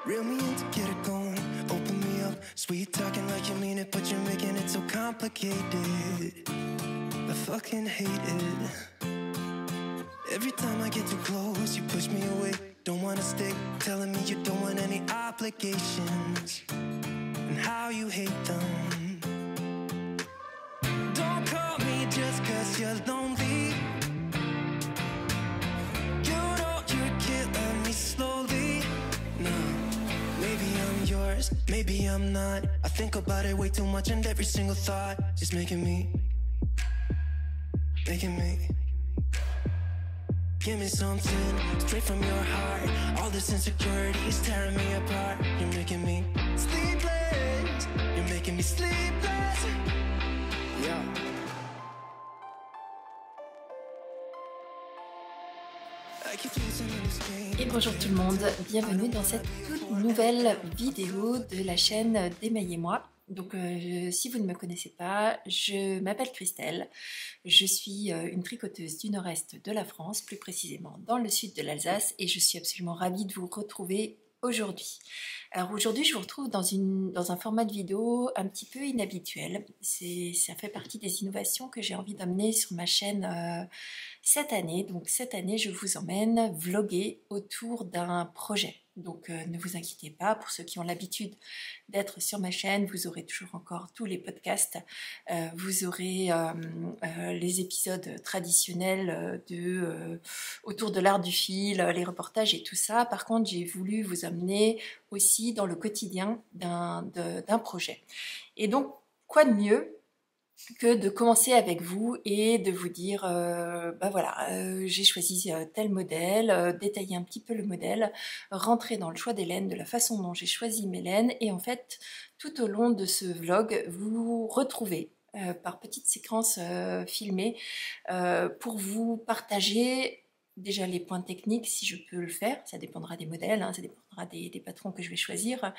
Reel me in to get it going, open me up. Sweet talking like you mean it, but you're making it so complicated. I fucking hate it. Every time I get too close, you push me away. Don't wanna stay, telling me you don't want any obligations, and how you hate them. Don't call me just 'cause you're lonely. You know you're killing me slowly. No, maybe I'm yours, maybe I'm not. I think about it way too much, and every single thought is making me give me something straight from your heart. All this insecurity is tearing me apart. You're making me sleepless. You're making me sleepless. Yeah. Et bonjour tout le monde, bienvenue dans cette toute nouvelle vidéo de la chaîne d'Email et moi. Donc si vous ne me connaissez pas, je m'appelle Christelle, je suis une tricoteuse du nord-est de la France, plus précisément dans le sud de l'Alsace, et je suis absolument ravie de vous retrouver aujourd'hui. Alors aujourd'hui je vous retrouve dans un format de vidéo un petit peu inhabituel. Ça fait partie des innovations que j'ai envie d'amener sur ma chaîne cette année. Donc cette année je vous emmène vlogger autour d'un projet. Donc ne vous inquiétez pas, pour ceux qui ont l'habitude d'être sur ma chaîne, vous aurez toujours encore tous les podcasts, vous aurez les épisodes traditionnels autour de l'art du fil, les reportages et tout ça. Par contre, j'ai voulu vous amener aussi dans le quotidien d'un projet. Et donc, quoi de mieux que de commencer avec vous et de vous dire j'ai choisi tel modèle, détailler un petit peu le modèle, rentrer dans le choix des laines, de la façon dont j'ai choisi mes laines, et en fait tout au long de ce vlog vous retrouvez par petites séquences filmées pour vous partager déjà les points techniques, si je peux le faire, ça dépendra des modèles, ça dépendra des patrons que je vais choisir,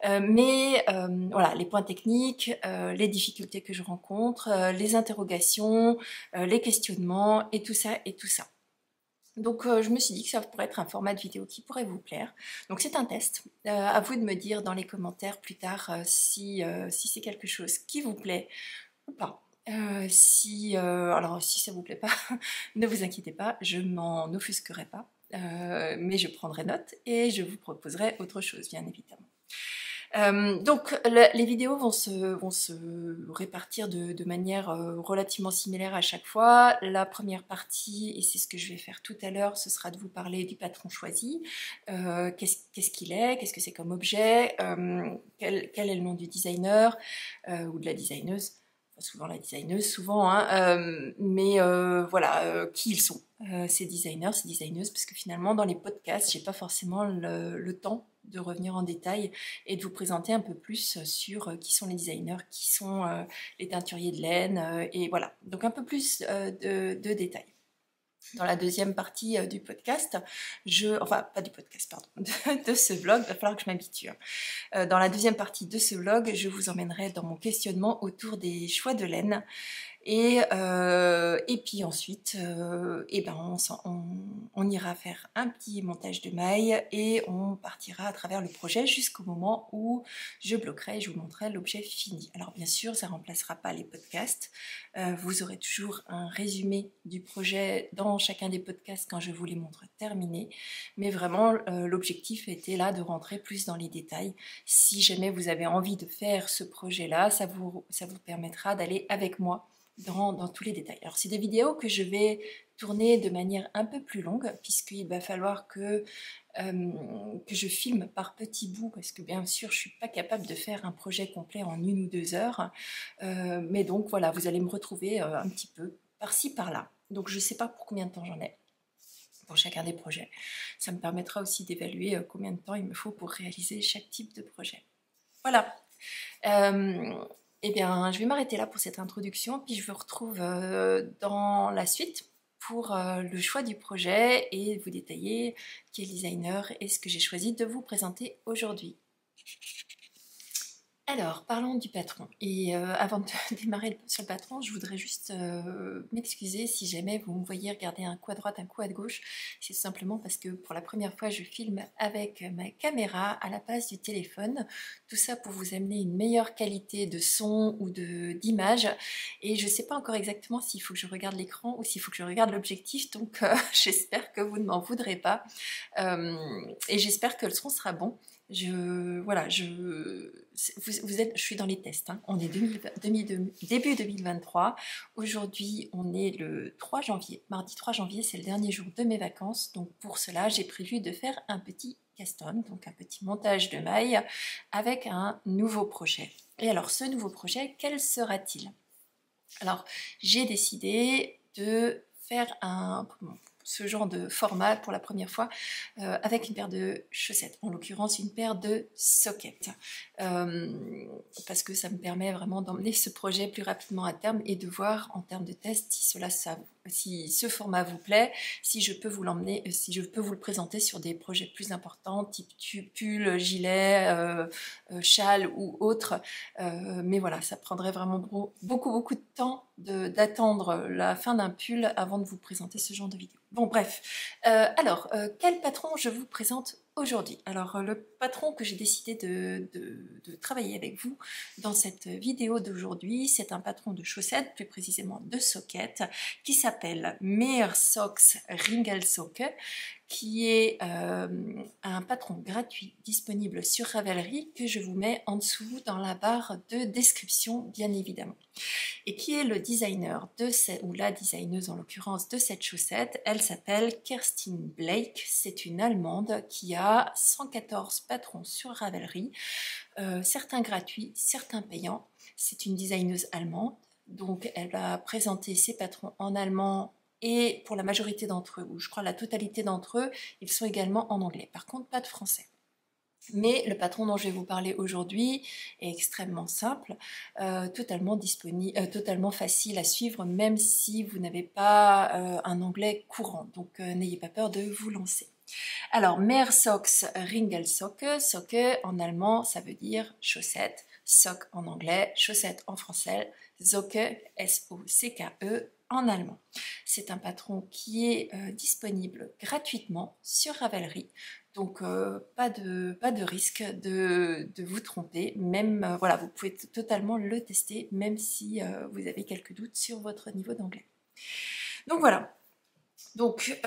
voilà, les points techniques, les difficultés que je rencontre, les interrogations, les questionnements, et tout ça, et tout ça. Donc je me suis dit que ça pourrait être un format de vidéo qui pourrait vous plaire. Donc c'est un test, à vous de me dire dans les commentaires plus tard si c'est quelque chose qui vous plaît ou pas. Alors si ça vous plaît pas, ne vous inquiétez pas, je m'en offusquerai pas, mais je prendrai note et je vous proposerai autre chose, bien évidemment. Donc les vidéos vont se répartir de manière relativement similaire à chaque fois. La première partie, et c'est ce que je vais faire tout à l'heure, ce sera de vous parler du patron choisi, qu'est-ce qu'il est, qu'est-ce que c'est comme objet, quel est le nom du designer ou de la designeuse. Souvent la designeuse, voilà, qui ils sont, ces designers, ces designeuses, parce que finalement dans les podcasts, j'ai pas forcément le temps de revenir en détail et de vous présenter un peu plus sur qui sont les designers, qui sont les teinturiers de laine, et voilà, donc un peu plus de détails. Dans la deuxième partie du podcast, pas du podcast, pardon, de ce vlog, il va falloir que je m'habitue. Dans la deuxième partie de ce vlog, je vous emmènerai dans mon questionnement autour des choix de laine. Et puis ensuite, on ira faire un petit montage de mailles et on partira à travers le projet jusqu'au moment où je bloquerai et je vous montrerai l'objet fini. Alors bien sûr, ça ne remplacera pas les podcasts. Vous aurez toujours un résumé du projet dans chacun des podcasts quand je vous les montre terminés. Mais vraiment, l'objectif était là de rentrer plus dans les détails. Si jamais vous avez envie de faire ce projet-là, ça vous permettra d'aller avec moi dans tous les détails. Alors c'est des vidéos que je vais tourner de manière un peu plus longue, puisqu'il va falloir que je filme par petits bouts, parce que bien sûr je ne suis pas capable de faire un projet complet en 1 ou 2 heures, mais donc voilà, vous allez me retrouver un petit peu par-ci par-là. Donc je ne sais pas pour combien de temps j'en ai pour chacun des projets. Ça me permettra aussi d'évaluer combien de temps il me faut pour réaliser chaque type de projet. Voilà. Eh bien, je vais m'arrêter là pour cette introduction, puis je vous retrouve dans la suite pour le choix du projet et vous détailler qui est le designer et ce que j'ai choisi de vous présenter aujourd'hui. Alors, parlons du patron. Et avant de démarrer sur le patron, je voudrais juste m'excuser si jamais vous me voyez regarder un coup à droite, un coup à gauche. C'est simplement parce que pour la première fois, je filme avec ma caméra à la place du téléphone. Tout ça pour vous amener une meilleure qualité de son ou d'image. Et je ne sais pas encore exactement s'il faut que je regarde l'écran ou s'il faut que je regarde l'objectif. Donc, j'espère que vous ne m'en voudrez pas. Et j'espère que le son sera bon. Voilà, je suis dans les tests, hein. On est début 2023. Aujourd'hui, on est le 3 janvier. Mardi 3 janvier, c'est le dernier jour de mes vacances. Donc pour cela, j'ai prévu de faire un petit cast-on, donc un petit montage de mailles avec un nouveau projet. Et alors, ce nouveau projet, quel sera-t-il? Alors, j'ai décidé de faire ce genre de format pour la première fois avec une paire de chaussettes, en l'occurrence une paire de sockets, parce que ça me permet vraiment d'emmener ce projet plus rapidement à terme et de voir en termes de test si ce format vous plaît, si je peux vous l'emmener, si je peux vous le présenter sur des projets plus importants, type pull, gilet, châle ou autre. Mais voilà, ça prendrait vraiment beaucoup de temps d'attendre la fin d'un pull avant de vous présenter ce genre de vidéo. Bon, bref. Alors, quel patron je vous présente aujourd'hui? Alors, le patron que j'ai décidé de travailler avec vous dans cette vidéo d'aujourd'hui, c'est un patron de chaussettes, plus précisément de sockets, qui s'appelle Meer Socks Ringelsocke, qui est un patron gratuit disponible sur Ravelry que je vous mets en dessous dans la barre de description, bien évidemment. Et qui est le designer ou la designeuse en l'occurrence de cette chaussette? Elle s'appelle Kerstin Blake, c'est une Allemande qui a 114 patrons sur Ravelry, certains gratuits, certains payants. C'est une designeuse allemande, donc elle va présenter ses patrons en allemand et pour la majorité d'entre eux, ou je crois la totalité d'entre eux, ils sont également en anglais. Par contre, pas de français. Mais le patron dont je vais vous parler aujourd'hui est extrêmement simple, totalement facile à suivre, même si vous n'avez pas un anglais courant. Donc n'ayez pas peur de vous lancer. Alors, Meer Socks Ringelsocke, Socke en allemand, ça veut dire chaussette, sock en anglais, chaussette en français, Socke, S-O-C-K-E en allemand. C'est un patron qui est disponible gratuitement sur Ravelry, donc pas de risque de vous tromper, même voilà, vous pouvez totalement le tester, même si vous avez quelques doutes sur votre niveau d'anglais. Donc voilà, donc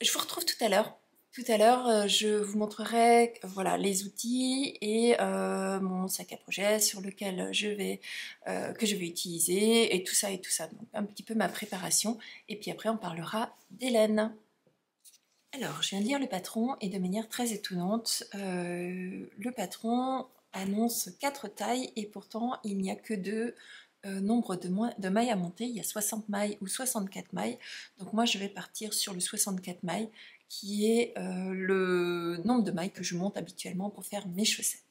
je vous retrouve tout à l'heure. Tout à l'heure, je vous montrerai voilà, les outils et mon sac à projet sur lequel que je vais utiliser et tout ça et tout ça. Donc un petit peu ma préparation. Et puis après, on parlera d'Hélène. Alors, je viens de lire le patron et de manière très étonnante, le patron annonce 4 tailles et pourtant il n'y a que 2 nombre de mailles à monter. Il y a 60 mailles ou 64 mailles. Donc moi, je vais partir sur le 64 mailles qui est le nombre de mailles que je monte habituellement pour faire mes chaussettes.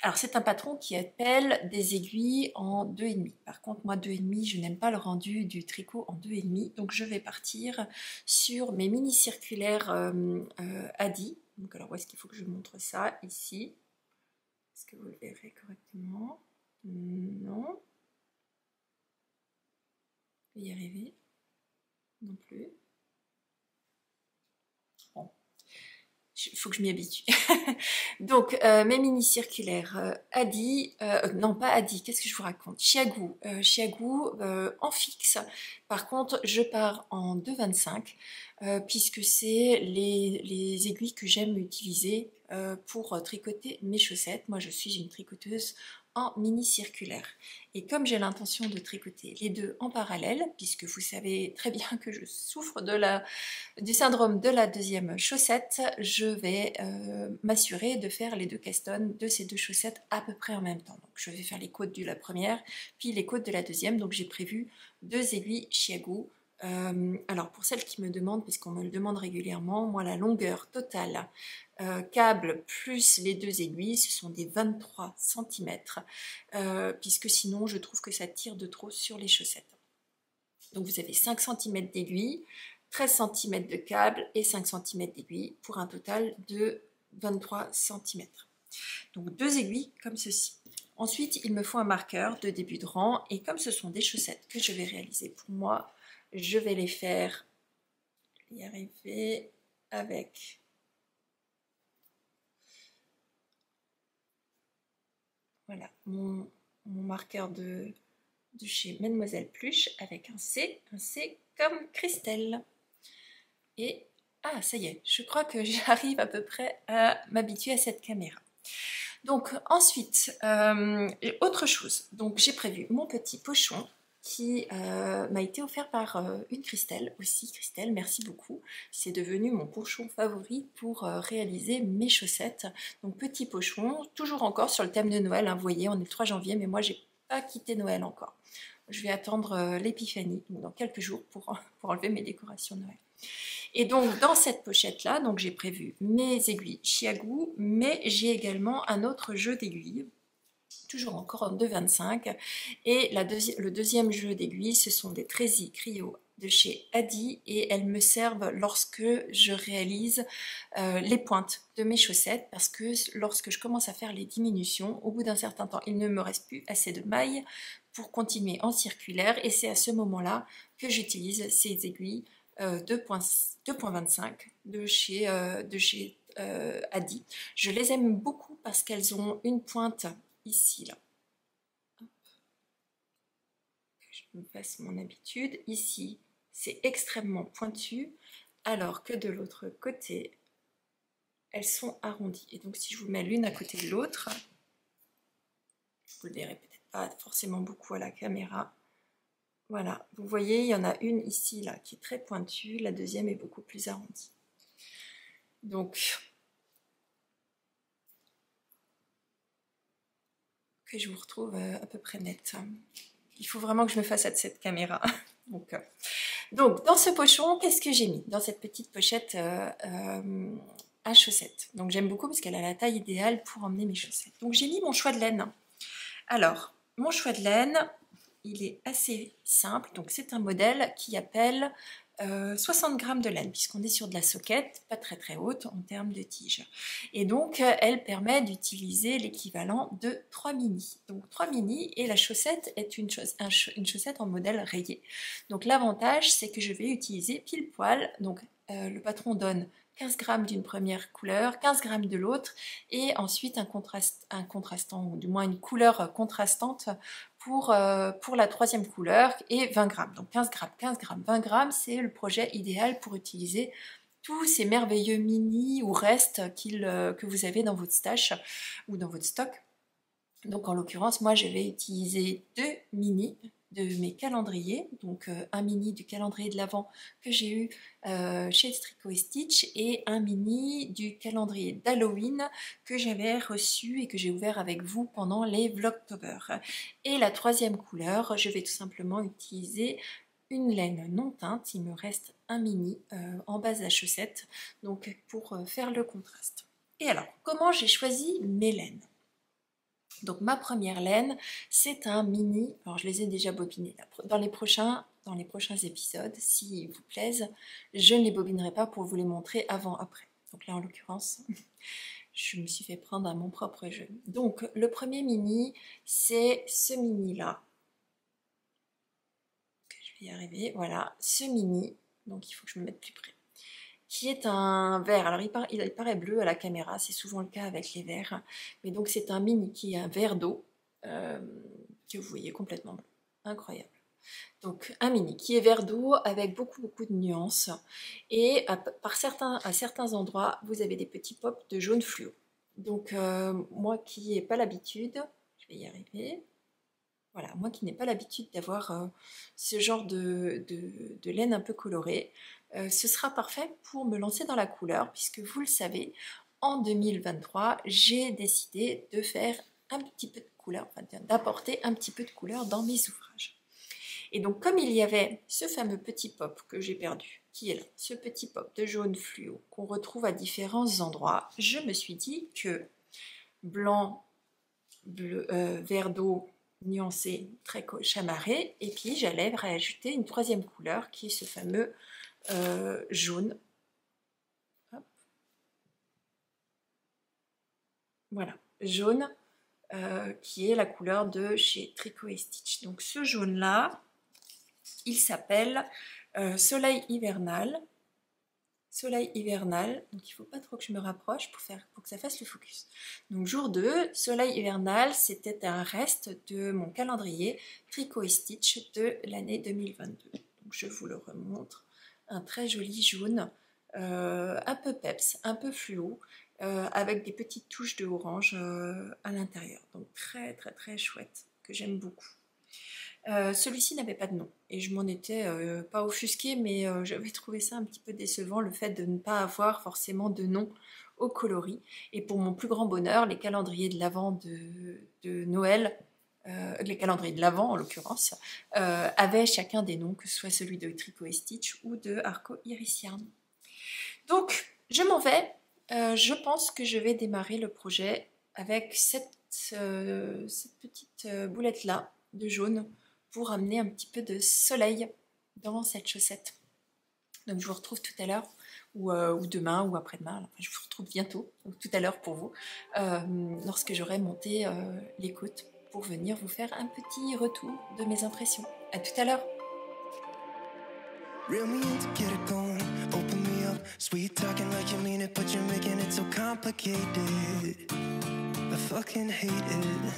Alors c'est un patron qui appelle des aiguilles en 2,5. Par contre moi 2,5 je n'aime pas le rendu du tricot en 2,5, donc je vais partir sur mes mini circulaires Adi. Donc alors où est-ce qu'il faut que je montre ça? Ici. Est-ce que vous le verrez correctement? Non. Je vais y arriver. Non plus. Bon. Il faut que je m'y habitue. Donc, mes mini circulaires Adi, non pas Adi, qu'est-ce que je vous raconte? Chiago, en fixe. Par contre, je pars en 2,25 puisque c'est les aiguilles que j'aime utiliser pour tricoter mes chaussettes. Moi, je suis une tricoteuse en mini circulaire. Et comme j'ai l'intention de tricoter les deux en parallèle, puisque vous savez très bien que je souffre du syndrome de la deuxième chaussette, je vais m'assurer de faire les deux cast-on de ces deux chaussettes à peu près en même temps. Donc je vais faire les côtes de la première, puis les côtes de la deuxième. Donc j'ai prévu 2 aiguilles Chiago. Alors pour celles qui me demandent, puisqu'on me le demande régulièrement, moi la longueur totale câble plus les 2 aiguilles, ce sont des 23 cm, puisque sinon je trouve que ça tire de trop sur les chaussettes. Donc vous avez 5 cm d'aiguille, 13 cm de câble et 5 cm d'aiguille pour un total de 23 cm. Donc 2 aiguilles comme ceci. Ensuite, il me faut un marqueur de début de rang et comme ce sont des chaussettes que je vais réaliser pour moi, je vais les faire y arriver avec voilà mon marqueur de chez Mademoiselle Pluche avec un C comme Christelle. Et ah, ça y est, je crois que j'arrive à peu près à m'habituer à cette caméra. Donc ensuite, autre chose, donc j'ai prévu mon petit pochon qui m'a été offert par une Christelle aussi. Christelle, merci beaucoup. C'est devenu mon pochon favori pour réaliser mes chaussettes. Donc petit pochon, toujours encore sur le thème de Noël, hein, vous voyez, on est le 3 janvier, mais moi j'ai pas quitté Noël encore. Je vais attendre l'épiphanie, dans quelques jours, pour enlever mes décorations de Noël. Et donc dans cette pochette là, donc j'ai prévu mes aiguilles Chiagu, mais j'ai également un autre jeu d'aiguilles, toujours encore en 2,25. Et le deuxième jeu d'aiguilles, ce sont des Trési Cryo de chez Adi, et elles me servent lorsque je réalise les pointes de mes chaussettes, parce que lorsque je commence à faire les diminutions, au bout d'un certain temps, il ne me reste plus assez de mailles pour continuer en circulaire, et c'est à ce moment-là que j'utilise ces aiguilles 2.25 de chez Adi. Je les aime beaucoup parce qu'elles ont une pointe ici, là. Je me fasse mon habitude. Ici, c'est extrêmement pointu, alors que de l'autre côté, elles sont arrondies. Et donc, si je vous mets l'une à côté de l'autre, vous le verrez peut-être pas forcément beaucoup à la caméra. Voilà, vous voyez, il y en a une ici, là, qui est très pointue, la deuxième est beaucoup plus arrondie. Donc, que je vous retrouve à peu près nette. Il faut vraiment que je me fasse à cette caméra. Donc, dans ce pochon, qu'est-ce que j'ai mis? Dans cette petite pochette à chaussettes. Donc, j'aime beaucoup parce qu'elle a la taille idéale pour emmener mes chaussettes. Donc, j'ai mis mon choix de laine. Alors, mon choix de laine, il est assez simple, donc c'est un modèle qui appelle 60 grammes de laine, puisqu'on est sur de la soquette, pas très très haute en termes de tige. Et donc elle permet d'utiliser l'équivalent de 3 mini. Donc 3 mini, et la chaussette est une chaussette en modèle rayé. Donc l'avantage, c'est que je vais utiliser pile poil, donc le patron donne 15 grammes d'une première couleur, 15 grammes de l'autre, et ensuite un contrastant, ou du moins une couleur contrastante pour la troisième couleur, et 20 grammes. Donc 15 grammes, 15 grammes, 20 grammes, c'est le projet idéal pour utiliser tous ces merveilleux mini ou restes que vous avez dans votre stash ou dans votre stock. Donc en l'occurrence, moi je vais utiliser 2 mini de mes calendriers, donc un mini du calendrier de l'Avent que j'ai eu chez Tricot & Stitch, et un mini du calendrier d'Halloween que j'avais reçu et que j'ai ouvert avec vous pendant les Vlogtober. Et la troisième couleur, je vais tout simplement utiliser une laine non teinte. Il me reste un mini en base à chaussette, donc pour faire le contraste. Et alors, comment j'ai choisi mes laines? Donc ma première laine, c'est un mini, alors je les ai déjà bobinés dans les prochains épisodes, s'ils vous plaisent, je ne les bobinerai pas pour vous les montrer avant-après. Donc là en l'occurrence, je me suis fait prendre à mon propre jeu. Donc le premier mini, c'est ce mini-là. Je vais y arriver, voilà, ce mini, donc il faut que je me mette plus près, qui est un vert. Alors il paraît bleu à la caméra, c'est souvent le cas avec les verts, mais donc c'est un mini qui est un vert d'eau, que vous voyez complètement bleu, incroyable. Donc un mini qui est vert d'eau avec beaucoup de nuances, et à certains endroits vous avez des petits pops de jaune fluo. Donc moi qui n'ai pas l'habitude, je vais y arriver. Voilà, moi qui n'ai pas l'habitude d'avoir ce genre de laine un peu colorée, ce sera parfait pour me lancer dans la couleur, puisque vous le savez, en 2023, j'ai décidé de faire un petit peu de couleur, enfin, d'apporter un petit peu de couleur dans mes ouvrages. Et donc comme il y avait ce fameux petit pop que j'ai perdu, qui est là, ce petit pop de jaune fluo qu'on retrouve à différents endroits, je me suis dit que blanc, bleu, vert d'eau, nuancé, très chamarré, et puis j'allais rajouter une troisième couleur qui est ce fameux jaune. Hop. Voilà, jaune qui est la couleur de chez Tricot et Stitch. Donc ce jaune là, il s'appelle Soleil hivernal. Soleil hivernal, donc il ne faut pas trop que je me rapproche pour que ça fasse le focus. Donc jour 2, Soleil hivernal, c'était un reste de mon calendrier Tricot et Stitch de l'année 2022. Donc je vous le remontre, un très joli jaune, un peu peps, un peu fluo, avec des petites touches de orange à l'intérieur. Donc très très très chouette, que j'aime beaucoup. Celui-ci n'avait pas de nom et je m'en étais pas offusquée, mais j'avais trouvé ça un petit peu décevant, le fait de ne pas avoir forcément de nom au coloris. Et pour mon plus grand bonheur, les calendriers de l'Avent de Noël, les calendriers de l'Avent en l'occurrence, avaient chacun des noms, que ce soit celui de Tricot et Stitch ou de Arco Iris Yarn. Donc je m'en vais, je pense que je vais démarrer le projet avec cette petite boulette là de jaune, pour amener un petit peu de soleil dans cette chaussette. Donc je vous retrouve tout à l'heure, ou demain, ou après-demain, enfin, je vous retrouve bientôt, donc tout à l'heure pour vous, lorsque j'aurai monté les côtes, pour venir vous faire un petit retour de mes impressions. À tout à l'heure. Reel me in to get it going, open me up, sweet talking like you mean it, but you're making it so complicated. I fucking hate it.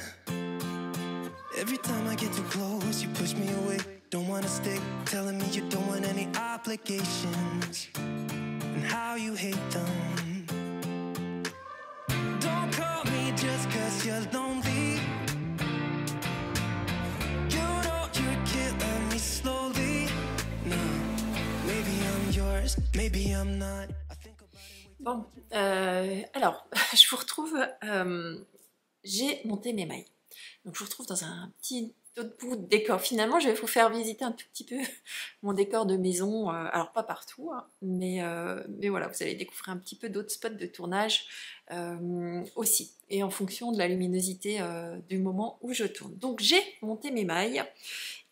Every time I get too close, you push me away. Don't wanna stay, telling me you don't want any obligations, and how you hate them. Don't call me just 'cause you're lonely. You know you're killing me slowly. No, maybe I'm yours, maybe I'm not. Bon, alors, je vous retrouve, j'ai monté mes mailles. Donc je vous retrouve dans un petit autre bout de décor. Finalement, je vais vous faire visiter un tout petit peu mon décor de maison. Alors pas partout, hein, mais voilà, vous allez découvrir un petit peu d'autres spots de tournage aussi. Et en fonction de la luminosité du moment où je tourne. Donc j'ai monté mes mailles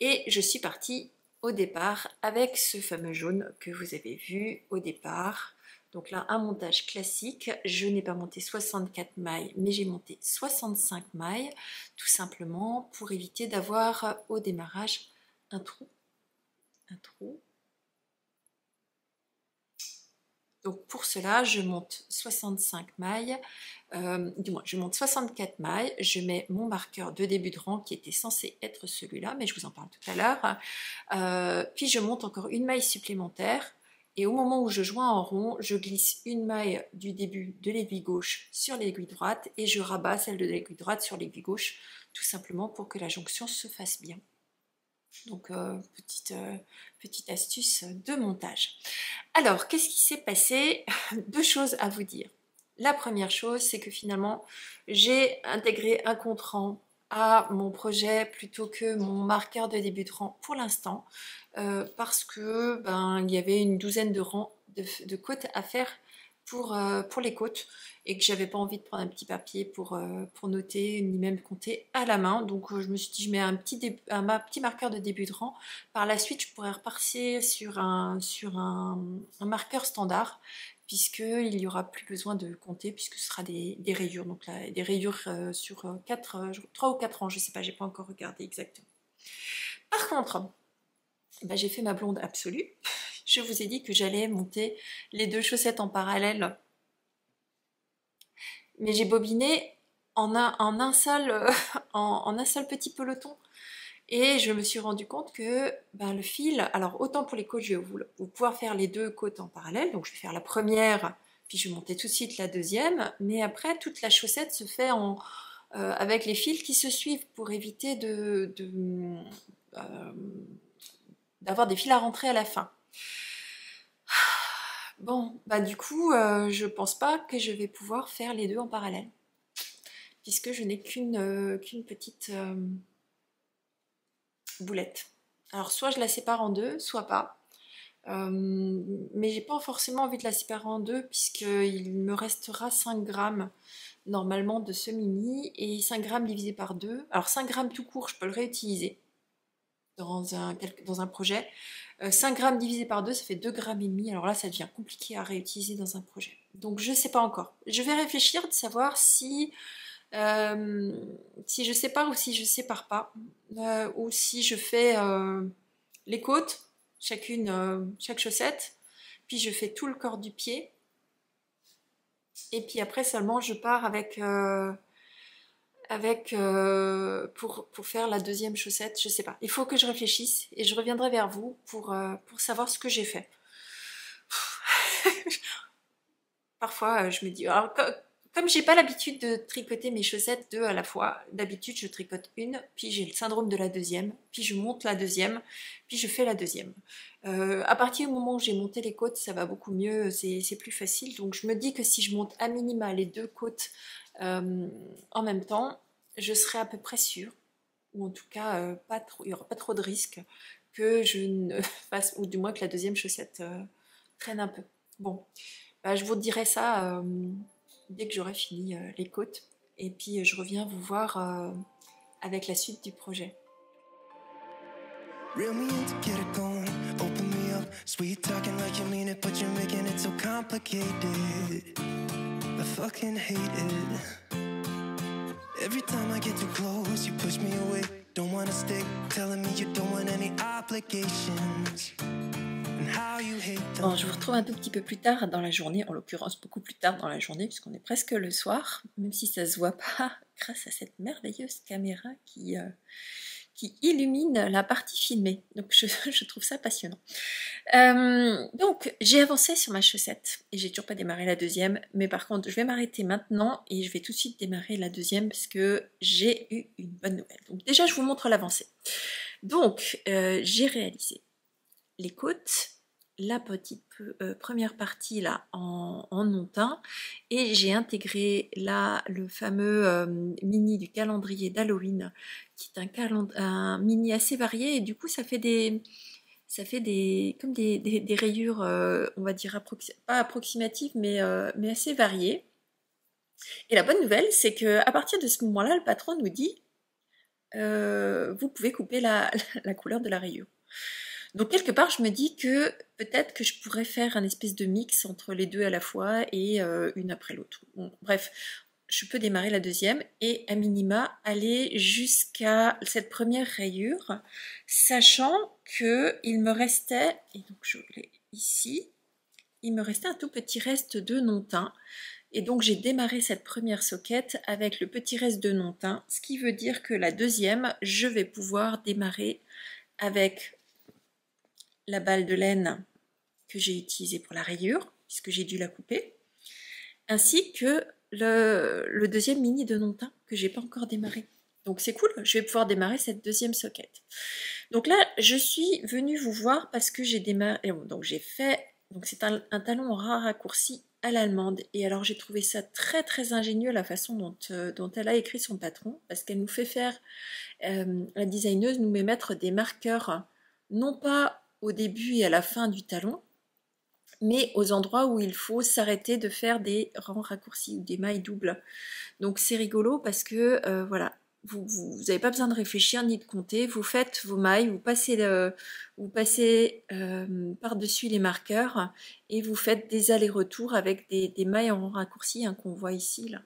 et je suis partie au départ avec ce fameux jaune que vous avez vu au départ. Donc là, un montage classique, je n'ai pas monté 64 mailles, mais j'ai monté 65 mailles, tout simplement pour éviter d'avoir au démarrage un trou. Donc pour cela, je monte 65 mailles, je monte 64 mailles, je mets mon marqueur de début de rang qui était censé être celui-là, mais je vous en parle tout à l'heure. Puis je monte encore une maille supplémentaire. Et au moment où je joins en rond, je glisse une maille du début de l'aiguille gauche sur l'aiguille droite et je rabats celle de l'aiguille droite sur l'aiguille gauche, tout simplement pour que la jonction se fasse bien. Donc, petite astuce de montage. Alors, qu'est-ce qui s'est passé? Deux choses à vous dire. La première chose, c'est que finalement, j'ai intégré un contre-rang à mon projet plutôt que mon marqueur de début de rang pour l'instant, parce que il y avait une douzaine de rangs de côtes à faire pour les côtes et que j'avais pas envie de prendre un petit papier pour noter ni même compter à la main. Donc je me suis dit je mets un petit marqueur de début de rang. Par la suite je pourrais repasser sur un marqueur standard, puisqu'il n'y aura plus besoin de compter, puisque ce sera des rayures. Donc là, des rayures sur 3 ou 4 ans, je ne sais pas, j'ai pas encore regardé exactement. Par contre, j'ai fait ma blonde absolue. Je vous ai dit que j'allais monter les deux chaussettes en parallèle. Mais j'ai bobiné en un seul petit peloton. Et je me suis rendu compte que le fil, alors autant pour les côtes, je vais vous pouvoir faire les deux côtes en parallèle, donc je vais faire la première, puis je vais monter tout de suite la deuxième, mais après toute la chaussette se fait avec les fils qui se suivent pour éviter d'avoir des fils à rentrer à la fin. Bon, du coup, je pense pas que je vais pouvoir faire les deux en parallèle, puisque je n'ai qu'une petite boulette. Alors soit je la sépare en deux, soit pas. Mais j'ai pas forcément envie de la séparer en deux, puisqu'il me restera 5 grammes normalement de ce mini, et 5 grammes divisé par 2. Alors 5 grammes tout court, je peux le réutiliser dans un projet. 5 grammes divisé par 2, ça fait 2,5 grammes. Alors là, ça devient compliqué à réutiliser dans un projet. Donc je sais pas encore. Je vais réfléchir de savoir si Si je sépare ou si je sépare pas, ou si je fais les côtes, chaque chaussette, puis je fais tout le corps du pied, et puis après seulement je pars pour faire la deuxième chaussette, je sais pas. Il faut que je réfléchisse et je reviendrai vers vous pour savoir ce que j'ai fait. Parfois, je me dis, alors, comme j'ai pas l'habitude de tricoter mes chaussettes deux à la fois, d'habitude je tricote une, puis j'ai le syndrome de la deuxième, puis je monte la deuxième, puis je fais la deuxième. À partir du moment où j'ai monté les côtes, ça va beaucoup mieux, c'est plus facile. Donc je me dis que si je monte à minima les deux côtes en même temps, je serai à peu près sûre, ou en tout cas il n'y aura pas trop de risques que je ne fasse, ou du moins que la deuxième chaussette traîne un peu. Bon, bah, je vous dirai ça dès que j'aurai fini les côtes, et puis je reviens vous voir avec la suite du projet. Reel me in to get it going, open me up, sweet talking like you mean it, but you're making it so complicated. I fucking hate it. Every time I get too close, you push me away. Don't wanna stay, telling me you don't want any obligations. And how you hate them. Bon, je vous retrouve un tout petit peu plus tard dans la journée, en l'occurrence beaucoup plus tard dans la journée, puisqu'on est presque le soir, même si ça se voit pas, grâce à cette merveilleuse caméra qui illumine la partie filmée. Donc je trouve ça passionnant. Donc j'ai avancé sur ma chaussette et j'ai toujours pas démarré la deuxième, mais par contre je vais m'arrêter maintenant et je vais tout de suite démarrer la deuxième parce que j'ai eu une bonne nouvelle. Donc déjà je vous montre l'avancée. Donc j'ai réalisé les côtes, la petite première partie là en non-teint, et j'ai intégré là le fameux mini du calendrier d'Halloween qui est un mini assez varié, et du coup ça fait des comme des rayures on va dire pas approximatives mais assez variées. Et la bonne nouvelle c'est que à partir de ce moment là le patron nous dit vous pouvez couper la couleur de la rayure. Donc quelque part, je me dis que peut-être que je pourrais faire un espèce de mix entre les deux à la fois et une après l'autre. Bon, bref, je peux démarrer la deuxième et à minima aller jusqu'à cette première rayure, sachant que il me restait, et donc je l'ai ici, il me restait un tout petit reste de non-teint. Et donc j'ai démarré cette première soquette avec le petit reste de non-teint, ce qui veut dire que la deuxième, je vais pouvoir démarrer avec la balle de laine que j'ai utilisée pour la rayure, puisque j'ai dû la couper, ainsi que le deuxième mini de non-teint que j'ai pas encore démarré. Donc c'est cool, je vais pouvoir démarrer cette deuxième soquette. Donc là, je suis venue vous voir parce que j'ai démarré, donc j'ai fait, donc c'est un talon ras raccourci à l'allemande, et alors j'ai trouvé ça très très ingénieux la façon dont elle a écrit son patron, parce qu'elle nous fait faire, la designeuse nous met mettre des marqueurs, non pas au début et à la fin du talon, mais aux endroits où il faut s'arrêter de faire des rangs raccourcis ou des mailles doubles. Donc c'est rigolo parce que voilà, vous n'avez pas besoin de réfléchir ni de compter, vous faites vos mailles, vous passez par-dessus les marqueurs et vous faites des allers-retours avec des mailles en raccourci hein, qu'on voit ici là.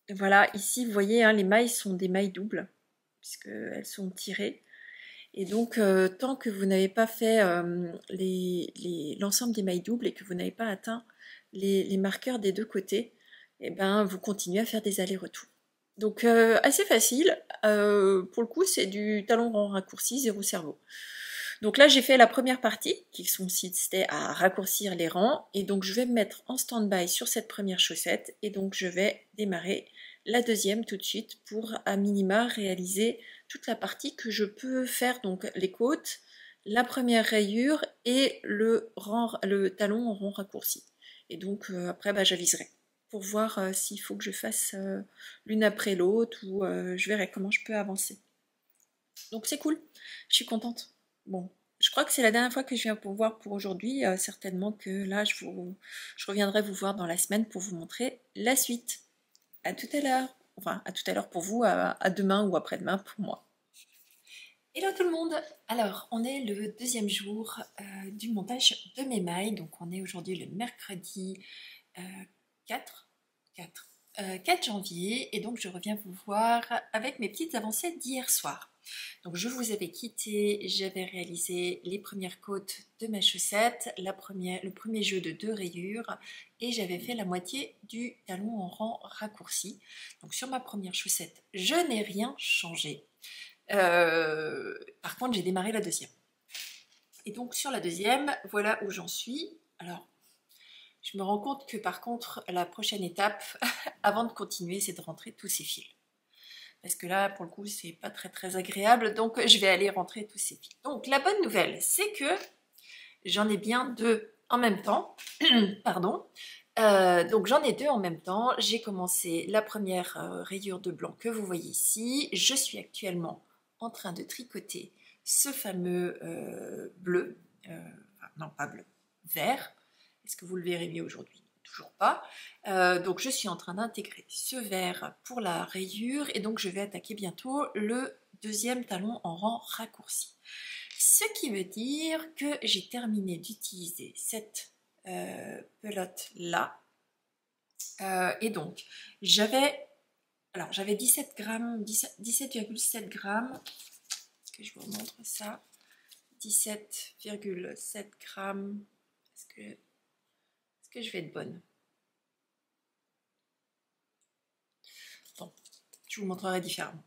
Voilà, ici vous voyez hein, les mailles sont des mailles doubles puisqu'elles sont tirées. Et donc, tant que vous n'avez pas fait l'ensemble des mailles doubles et que vous n'avez pas atteint les marqueurs des deux côtés, et ben, vous continuez à faire des allers-retours. Donc, assez facile. Pour le coup, c'est du talon rond raccourci, zéro cerveau. Donc là, j'ai fait la première partie, qui consistait à raccourcir les rangs. Et donc, je vais me mettre en stand-by sur cette première chaussette. Et donc, je vais démarrer la deuxième tout de suite pour à minima réaliser toute la partie que je peux faire, donc les côtes, la première rayure et le talon en rond raccourci. Et donc après bah, j'aviserai pour voir s'il faut que je fasse l'une après l'autre ou je verrai comment je peux avancer. Donc c'est cool, je suis contente. Bon, je crois que c'est la dernière fois que je viens pour voir pour aujourd'hui, certainement que là je reviendrai vous voir dans la semaine pour vous montrer la suite. À tout à l'heure, enfin à tout à l'heure pour vous, à demain ou après-demain pour moi. Hello tout le monde. Alors on est le deuxième jour du montage de mes mailles, donc on est aujourd'hui le mercredi 4 4 janvier, et donc je reviens vous voir avec mes petites avancées d'hier soir. Donc je vous avais quitté, j'avais réalisé les premières côtes de ma chaussette, le premier jeu de 2 rayures, et j'avais fait la moitié du talon en rang raccourci. Donc sur ma première chaussette, je n'ai rien changé. Par contre, j'ai démarré la deuxième. Et donc sur la deuxième, voilà où j'en suis. Alors, je me rends compte que par contre, la prochaine étape, avant de continuer, c'est de rentrer tous ces fils. Parce que là, pour le coup, c'est pas très agréable, donc je vais aller rentrer tous ces fils. Donc la bonne nouvelle, c'est que j'en ai bien 2 en même temps. Pardon. Donc j'en ai 2 en même temps. J'ai commencé la première rayure de blanc que vous voyez ici. Je suis actuellement en train de tricoter ce fameux bleu. Non, pas bleu, vert. Est-ce que vous le verrez mieux aujourd'hui? Toujours pas. Donc je suis en train d'intégrer ce vert pour la rayure et donc je vais attaquer bientôt le deuxième talon en rang raccourci. Ce qui veut dire que j'ai terminé d'utiliser cette pelote là. Et donc j'avais 17 grammes, 17,7 grammes. Est-ce que je vous montre ça? 17,7 grammes. Est-ce que je vais être bonne? Bon, je vous montrerai différemment.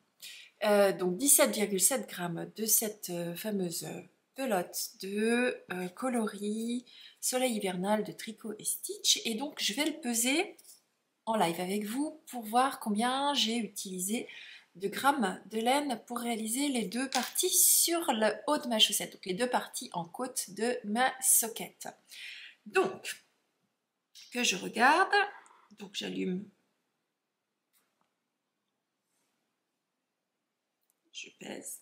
Donc 17,7 grammes de cette fameuse pelote de coloris soleil hivernal de Tricot et Stitch. Et donc je vais le peser en live avec vous pour voir combien j'ai utilisé de grammes de laine pour réaliser les 2 parties sur le haut de ma chaussette. Donc les 2 parties en côte de ma soquette. Donc, que je regarde, donc j'allume, je pèse.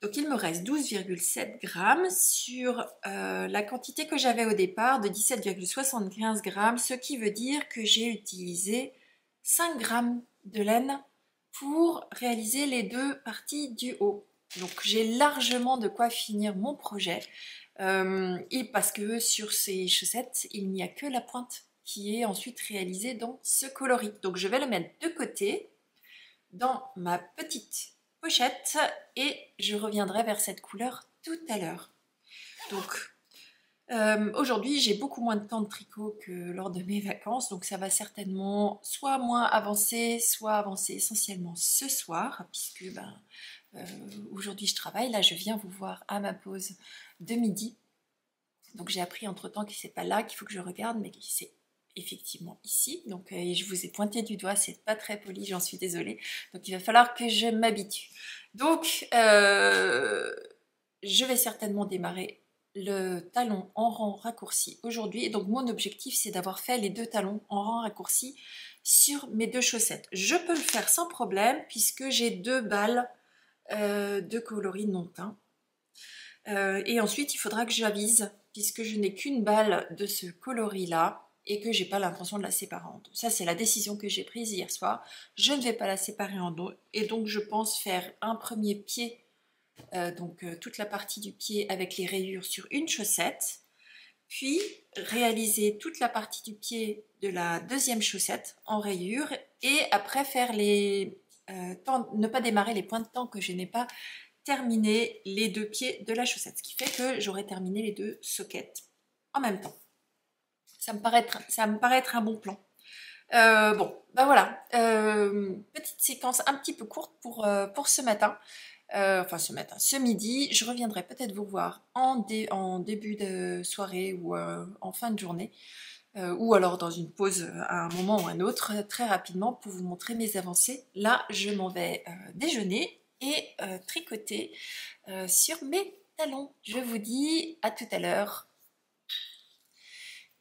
Donc il me reste 12,7 grammes sur la quantité que j'avais au départ de 17,75 grammes, ce qui veut dire que j'ai utilisé 5 grammes de laine pour réaliser les 2 parties du haut. Donc j'ai largement de quoi finir mon projet. Et parce que sur ces chaussettes, il n'y a que la pointe qui est ensuite réalisée dans ce coloris. Donc je vais le mettre de côté dans ma petite pochette et je reviendrai vers cette couleur tout à l'heure. Donc aujourd'hui j'ai beaucoup moins de temps de tricot que lors de mes vacances, donc ça va certainement soit moins avancer, soit avancer essentiellement ce soir, puisque aujourd'hui je travaille. Là je viens vous voir à ma pause de midi. Donc j'ai appris entre temps que c'est pas là qu'il faut que je regarde, mais que c'est effectivement ici. Donc je vous ai pointé du doigt, c'est pas très poli, j'en suis désolée. Donc il va falloir que je m'habitue. Donc je vais certainement démarrer le talon en rang raccourci aujourd'hui. Et donc mon objectif c'est d'avoir fait les 2 talons en rang raccourci sur mes 2 chaussettes. Je peux le faire sans problème puisque j'ai 2 balles de coloris non teint. Et ensuite il faudra que j'avise puisque je n'ai qu'une balle de ce coloris là et que j'ai pas l'intention de la séparer en 2. Ça c'est la décision que j'ai prise hier soir. Je ne vais pas la séparer en 2 et donc je pense faire un premier pied, toute la partie du pied avec les rayures sur une chaussette, puis réaliser toute la partie du pied de la deuxième chaussette en rayures et après faire ne pas démarrer les pointes tant que je n'ai pas terminé les 2 pieds de la chaussette, ce qui fait que j'aurai terminé les 2 soquettes en même temps. Ça me paraît être un bon plan. Voilà, petite séquence un petit peu courte pour ce matin. Ce midi. Je reviendrai peut-être vous voir en début de soirée ou en fin de journée. Ou alors dans une pause à un moment ou un autre, très rapidement pour vous montrer mes avancées. Là, je m'en vais déjeuner et tricoter sur mes talons. Je vous dis à tout à l'heure.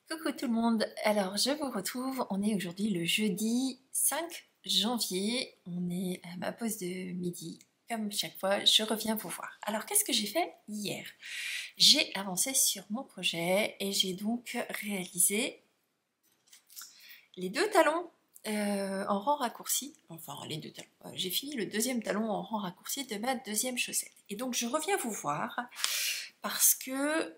Coucou tout le monde, alors je vous retrouve, on est aujourd'hui le jeudi 5 janvier, on est à ma pause de midi, comme chaque fois je reviens vous voir. Alors qu'est-ce que j'ai fait hier? J'ai avancé sur mon projet et j'ai donc réalisé les 2 talons en rang raccourci, enfin les deux talons, j'ai fini le deuxième talon en rang raccourci de ma deuxième chaussette. Et donc je reviens vous voir parce que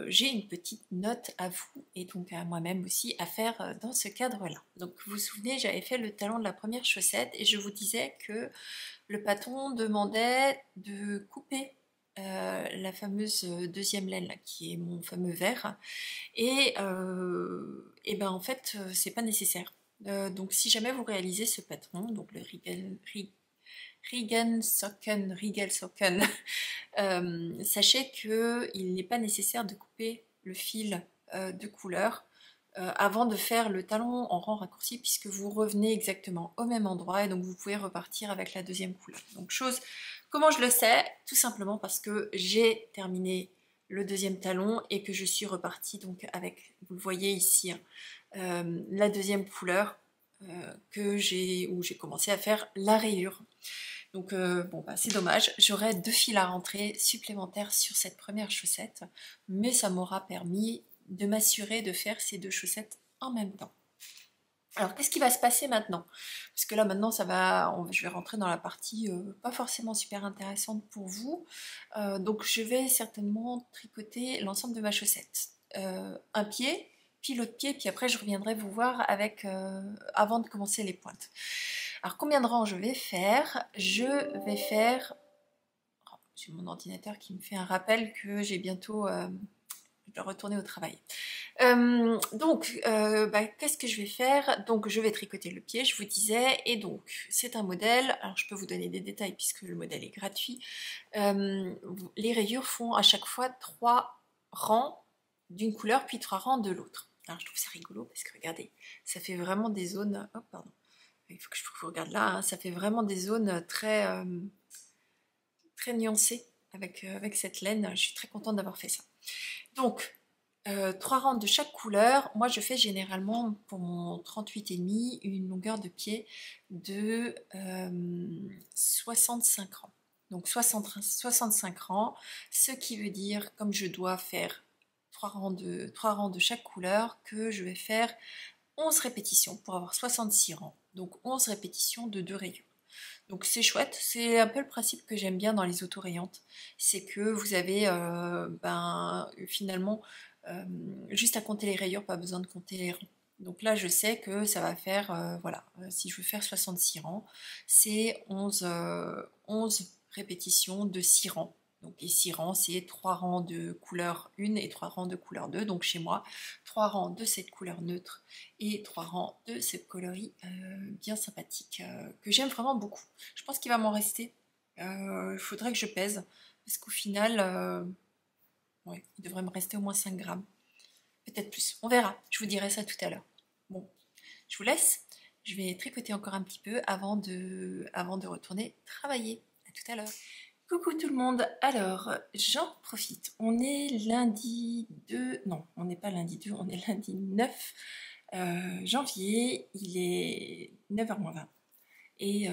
j'ai une petite note à vous et donc à moi-même aussi à faire dans ce cadre-là. Donc vous vous souvenez, j'avais fait le talon de la première chaussette et je vous disais que le patron demandait de couper la fameuse deuxième laine là, qui est mon fameux vert, et ben en fait c'est pas nécessaire. Donc si jamais vous réalisez ce patron, donc le Rigelsocken, sachez qu'il n'est pas nécessaire de couper le fil de couleur avant de faire le talon en rang raccourci, puisque vous revenez exactement au même endroit et donc vous pouvez repartir avec la deuxième couleur. Donc comment je le sais? Tout simplement parce que j'ai terminé le deuxième talon et que je suis repartie donc avec, vous le voyez ici, la deuxième couleur où j'ai commencé à faire la rayure. Donc bon bah c'est dommage, j'aurais 2 fils à rentrer supplémentaires sur cette première chaussette, mais ça m'aura permis de m'assurer de faire ces 2 chaussettes en même temps. Alors qu'est-ce qui va se passer maintenant? Parce que là maintenant je vais rentrer dans la partie pas forcément super intéressante pour vous. Donc je vais certainement tricoter l'ensemble de ma chaussette. Un pied, puis l'autre pied, puis après je reviendrai vous voir avant de commencer les pointes. Alors combien de rangs je vais faire? Je vais faire... Oh, j'ai mon ordinateur qui me fait un rappel que j'ai bientôt... je dois retourner au travail. Qu'est-ce que je vais faire? Donc je vais tricoter le pied, je vous disais, et donc c'est un modèle, alors je peux vous donner des détails puisque le modèle est gratuit. Les rayures font à chaque fois 3 rangs d'une couleur, puis 3 rangs de l'autre. Alors je trouve ça rigolo parce que regardez, ça fait vraiment des zones... Oh pardon, il faut que je vous regarde là, hein. Ça fait vraiment des zones très, très nuancées avec cette laine. Je suis très contente d'avoir fait ça. Donc, 3 rangs de chaque couleur. Moi, je fais généralement pour mon 38,5 une longueur de pied de 65 rangs. Donc 65 rangs, ce qui veut dire, comme je dois faire 3 rangs de chaque couleur, que je vais faire 11 répétitions pour avoir 66 rangs. Donc 11 répétitions de 2 rayures. Donc c'est chouette, c'est un peu le principe que j'aime bien dans les autorayantes, c'est que vous avez finalement juste à compter les rayures, pas besoin de compter les rangs. Donc là je sais que ça va faire, si je veux faire 66 rangs, c'est 11 répétitions de 6 rangs. Donc les 6 rangs, c'est 3 rangs de couleur 1 et 3 rangs de couleur 2. Donc chez moi, 3 rangs de cette couleur neutre et 3 rangs de cette coloris bien sympathique que j'aime vraiment beaucoup. Je pense qu'il va m'en rester. Il faudrait que je pèse parce qu'au final, il devrait me rester au moins 5 grammes. Peut-être plus. On verra. Je vous dirai ça tout à l'heure. Bon, je vous laisse. Je vais tricoter encore un petit peu avant de retourner travailler. À tout à l'heure. Coucou tout le monde, alors j'en profite, on est lundi 2, non on n'est pas lundi 2, on est lundi 9 janvier, il est 9h-20 et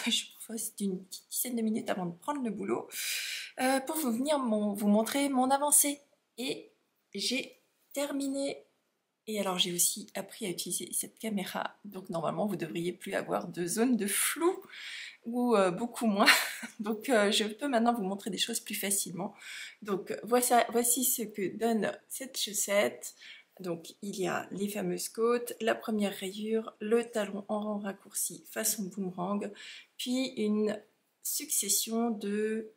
je propose d'une petite dizaine de minutes avant de prendre le boulot pour vous montrer mon avancée. Et j'ai terminé. Et alors j'ai aussi appris à utiliser cette caméra, donc normalement vous devriez plus avoir de zone de flou, ou beaucoup moins. Donc je peux maintenant vous montrer des choses plus facilement. Donc voici ce que donne cette chaussette. Donc il y a les fameuses côtes, la première rayure, le talon en rang raccourci façon boomerang, puis une succession de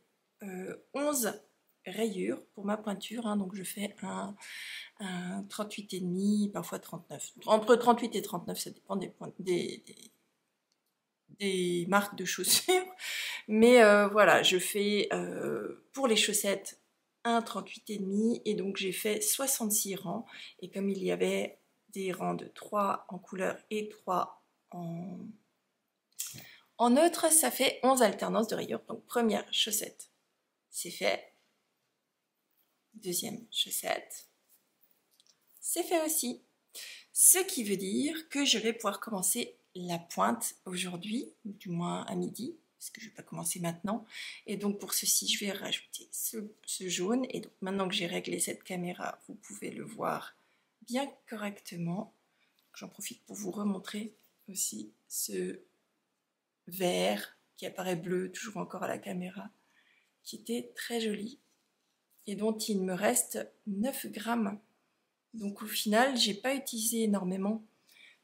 11 rayures pour ma pointure, hein. Donc je fais un 38,5, parfois 39. Entre 38 et 39, ça dépend des marques de chaussures. Mais voilà, je fais pour les chaussettes un 38,5 et donc j'ai fait 66 rangs. Et comme il y avait des rangs de 3 en couleur et 3 en neutre, ça fait 11 alternances de rayures. Donc première chaussette, c'est fait. Deuxième chaussette, c'est fait aussi. Ce qui veut dire que je vais pouvoir commencer la pointe aujourd'hui, du moins à midi, parce que je ne vais pas commencer maintenant. Et donc pour ceci, je vais rajouter ce jaune. Et donc maintenant que j'ai réglé cette caméra, vous pouvez le voir bien correctement. J'en profite pour vous remontrer aussi ce vert qui apparaît bleu, toujours encore à la caméra, qui était très joli et dont il me reste 9 grammes. Donc au final, j'ai pas utilisé énormément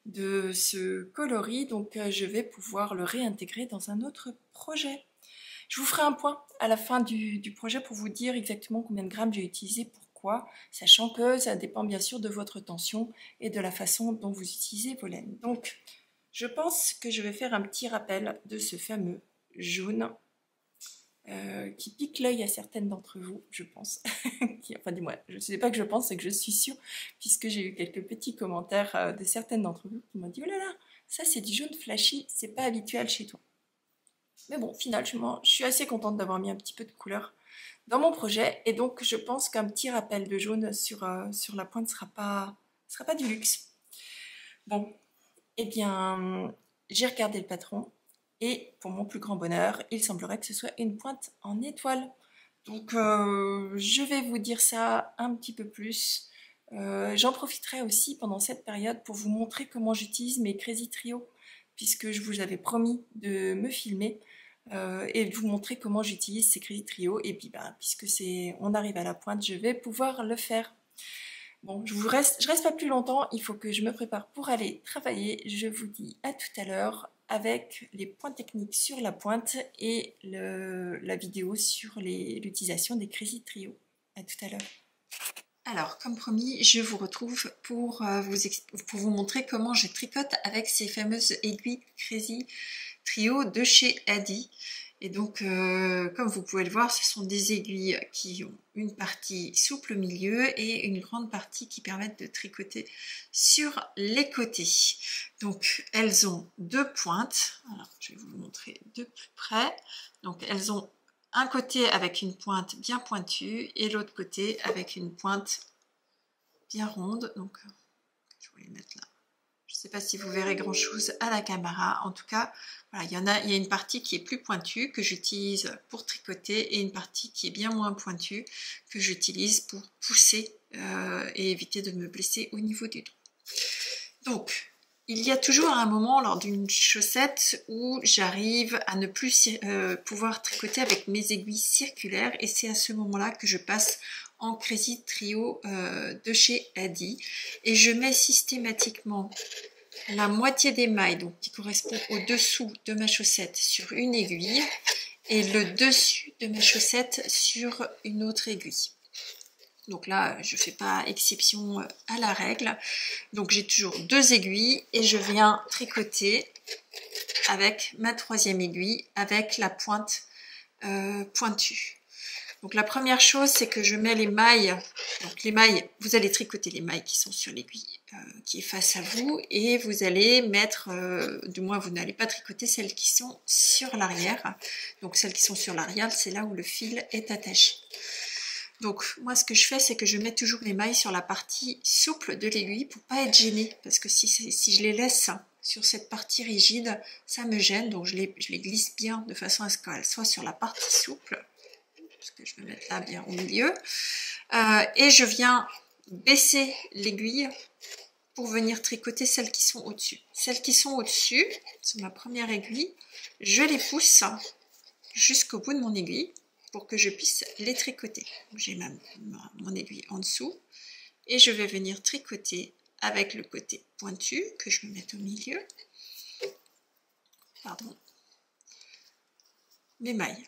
de ce coloris, donc je vais pouvoir le réintégrer dans un autre projet. Je vous ferai un point à la fin du projet pour vous dire exactement combien de grammes j'ai utilisé, pourquoi, sachant que ça dépend bien sûr de votre tension et de la façon dont vous utilisez vos laines. Donc, je pense que je vais faire un petit rappel de ce fameux jaune qui pique l'œil à certaines d'entre vous, je pense. Enfin, dis-moi, je ne sais pas que je pense, c'est que je suis sûre, puisque j'ai eu quelques petits commentaires de certaines d'entre vous qui m'ont dit « Oh là là, ça c'est du jaune flashy, c'est pas habituel chez toi ». Mais bon, finalement, je suis assez contente d'avoir mis un petit peu de couleur dans mon projet, et donc je pense qu'un petit rappel de jaune sur la pointe sera pas du luxe. Bon, eh bien, j'ai regardé le patron, et pour mon plus grand bonheur, il semblerait que ce soit une pointe en étoile. Donc je vais vous dire ça un petit peu plus. J'en profiterai aussi pendant cette période pour vous montrer comment j'utilise mes Crazy Trio, puisque je vous avais promis de me filmer et de vous montrer comment j'utilise ces Crazy Trio. Et puis puisque on arrive à la pointe, je vais pouvoir le faire. Bon, je reste pas plus longtemps, il faut que je me prépare pour aller travailler. Je vous dis à tout à l'heure avec les points techniques sur la pointe et la vidéo sur l'utilisation des Crazy Trio. À tout à l'heure. Alors, comme promis, je vous retrouve pour vous montrer comment je tricote avec ces fameuses aiguilles Crazy Trio de chez Adi. Et donc, comme vous pouvez le voir, ce sont des aiguilles qui ont une partie souple au milieu et une grande partie qui permettent de tricoter sur les côtés. Donc, elles ont 2 pointes. Alors, je vais vous le montrer de plus près. Donc, elles ont un côté avec une pointe bien pointue et l'autre côté avec une pointe bien ronde. Donc, je vais les mettre là. Je ne sais pas si vous verrez grand chose à la caméra. En tout cas, voilà, il y a une partie qui est plus pointue que j'utilise pour tricoter et une partie qui est bien moins pointue que j'utilise pour pousser et éviter de me blesser au niveau du dos. Donc, il y a toujours un moment lors d'une chaussette où j'arrive à ne plus pouvoir tricoter avec mes aiguilles circulaires et c'est à ce moment-là que je passe en Crazy Trio de chez Adi et je mets systématiquement la moitié des mailles, donc qui correspond au dessous de ma chaussette sur une aiguille et le dessus de ma chaussette sur une autre aiguille. Donc là, je ne fais pas exception à la règle. Donc j'ai toujours 2 aiguilles et je viens tricoter avec ma 3e aiguille avec la pointe pointue. Donc la première chose, c'est que je mets les mailles. Donc les mailles, vous allez tricoter les mailles qui sont sur l'aiguille qui est face à vous et vous allez mettre, du moins vous n'allez pas tricoter celles qui sont sur l'arrière. Donc celles qui sont sur l'arrière, c'est là où le fil est attaché. Donc moi ce que je fais, c'est que je mets toujours les mailles sur la partie souple de l'aiguille pour pas être gênée, parce que si je les laisse sur cette partie rigide, ça me gêne, donc je les glisse bien de façon à ce qu'elles soient sur la partie souple, parce que je vais mettre là bien au milieu, et je viens baisser l'aiguille pour venir tricoter celles qui sont au-dessus. Celles qui sont au-dessus, sur ma première aiguille, je les pousse jusqu'au bout de mon aiguille, pour que je puisse les tricoter. J'ai mon aiguille en dessous et je vais venir tricoter avec le côté pointu que je vais mettre au milieu. Pardon. Mes mailles.